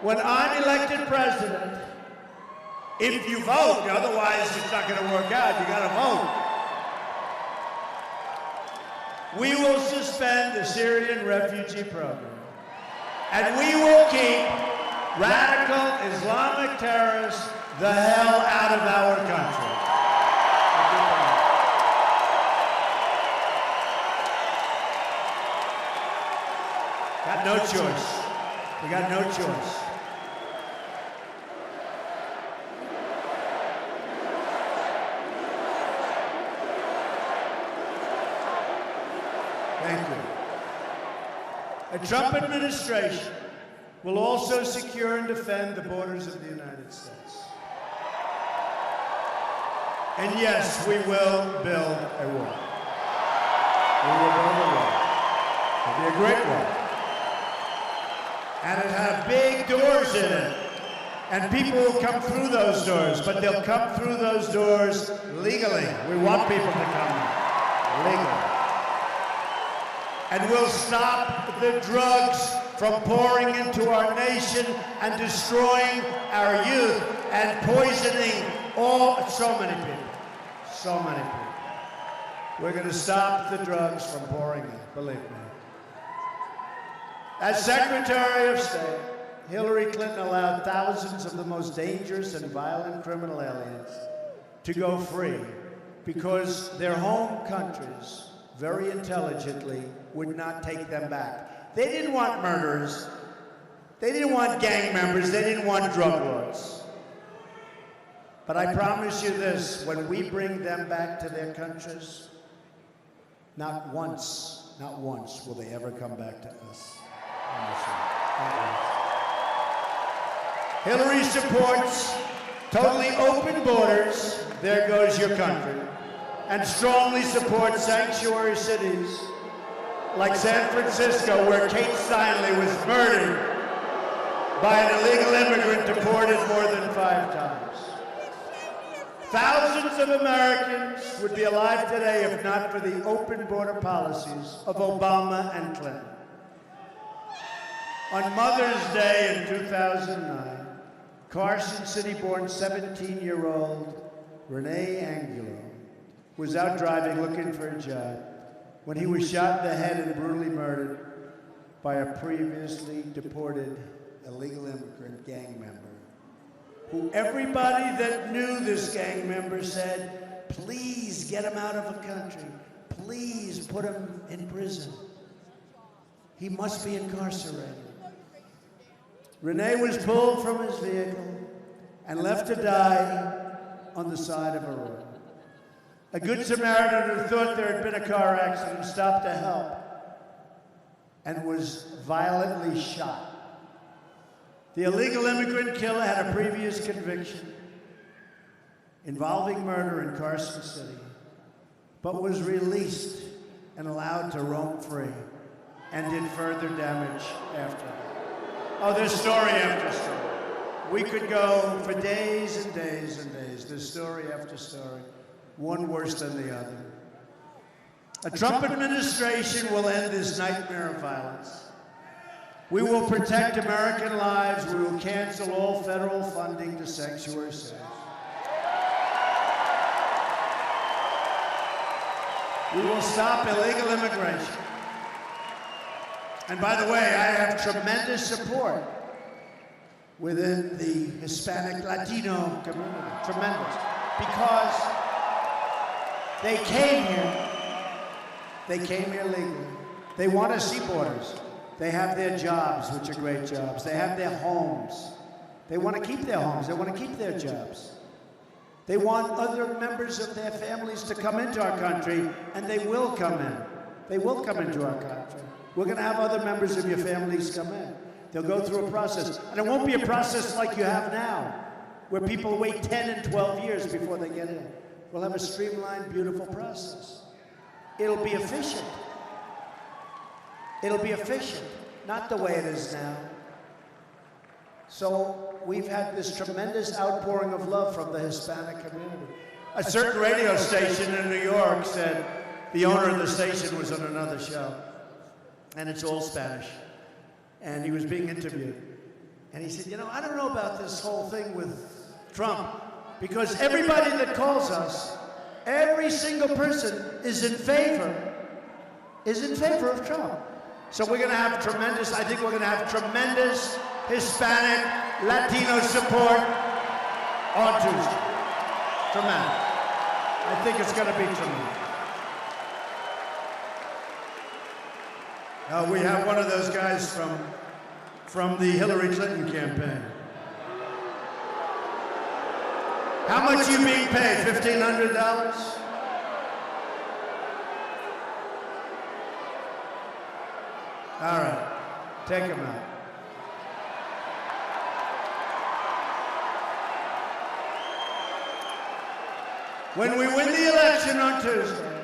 when I'm elected president, if you vote, otherwise it's not going to work out, you got to vote. We will suspend the Syrian refugee program. And we will keep radical Islamic terrorists the hell out of our country. Got no choice. We got no choice. Thank you. The Trump administration will also secure and defend the borders of the United States. And yes, we will build a wall. We will build a wall. It'll be a great wall. And it'll have big doors in it. And people will come through those doors, but they'll come through those doors legally. We want people to come legally. And we'll stop the drugs from pouring into our nation and destroying our youth and poisoning so many people. So many people. We're going to stop the drugs from pouring in, believe me. As Secretary of State, Hillary Clinton allowed thousands of the most dangerous and violent criminal aliens to go free because their home countries, very intelligently, would not take them back. They didn't want murderers. They didn't want gang members. They didn't want drug lords. But I promise you this, when we bring them back to their countries, not once will they ever come back to us. Hillary supports totally open borders, there goes your country, and strongly supports sanctuary cities like San Francisco, where Kate Steinle was murdered by an illegal immigrant deported more than 5 times. Thousands of Americans would be alive today if not for the open border policies of Obama and Clinton. On Mother's Day in 2009, Carson City-born 17-year-old Rene Angulo was out driving looking for a job when he was shot in the head and brutally murdered by a previously deported illegal immigrant gang member, who everybody that knew this gang member said, please get him out of the country. Please put him in prison. He must be incarcerated. Rene was pulled from his vehicle and left to die on the side of a road. A good Samaritan who thought there had been a car accident stopped to help and was violently shot. The illegal immigrant killer had a previous conviction involving murder in Carson City, but was released and allowed to roam free and did further damage after that. Oh, there's story after story. We could go for days and days and days. There's story after story, one worse than the other. A Trump administration will end this nightmare of violence. We will protect American lives. We will cancel all federal funding to sanctuary cities. We will stop illegal immigration. And by the way, I have tremendous support within the Hispanic Latino community. Tremendous. Because they came here. They came here legally. They want to see borders. They have their jobs, which are great jobs. They have their homes. They want to keep their homes. They want to keep their jobs. They want other members of their families to come into our country, and they will come in. They will come into our country. We're going to have other members of your families come in. They'll go through a process. And it won't be a process like you have now, where people wait 10 and 12 years before they get in. We'll have a streamlined, beautiful process. It'll be efficient. It'll be efficient, not the way it is now. So we've had this tremendous outpouring of love from the Hispanic community. A certain radio station in New York said the owner of the station was on another show, and it's all Spanish. And he was being interviewed. And he said, you know, I don't know about this whole thing with Trump, because everybody that calls us, every single person is in favor of Trump. So we're going to have tremendous, I think we're going to have tremendous Hispanic, Latino support on Tuesday. Tremendous. I think it's going to be tremendous. We have one of those guys from the Hillary Clinton campaign. How much you being paid? $1,500? All right, take him out. When we win the election on Tuesday,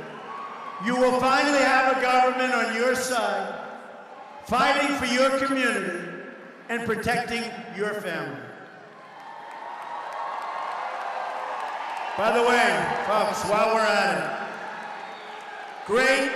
you will finally have a government on your side, fighting for your community and protecting your family. By the way, folks, while we're at it, great